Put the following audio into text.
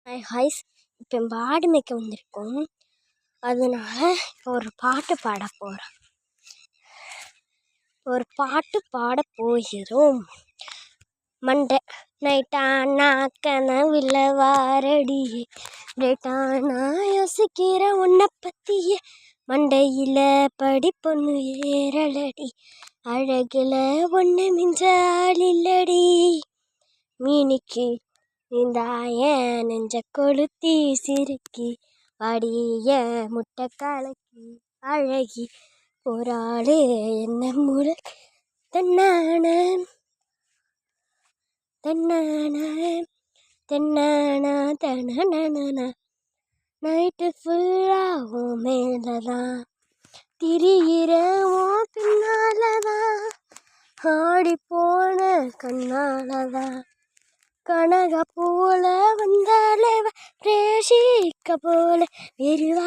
ஹாய்ஸ். இப்போ ஆடு மேய்க்க வந்திருக்கோம். அதனால ஒரு பாட்டு பாட போகிறோம். மண்டை நைட்டானா கனவுல வாரடி நைட்டானா யோசிக்கிற உன்னை பற்றியே மண்டையில் படிப்பொண்ணு ஏறலடி அழகுல ஒன்று மிஞ்ச ஆளில்லடி மீனிக்கு நீந்தாய நெஞ்ச கொளுத்தி சிறுக்கி வடிய முட்டை கலக்கி அழகி போராளு என்ன முழு தன்னான தன்னான தன்னானா தன நைட்டு ஃபுல்லாகும் மேலதான் திரியிற ஓ பின்னாலதான் ஆடி போன கண்ணாலதான் கனக போல வந்தாலே பிரேஷிக்க போல வெறுவா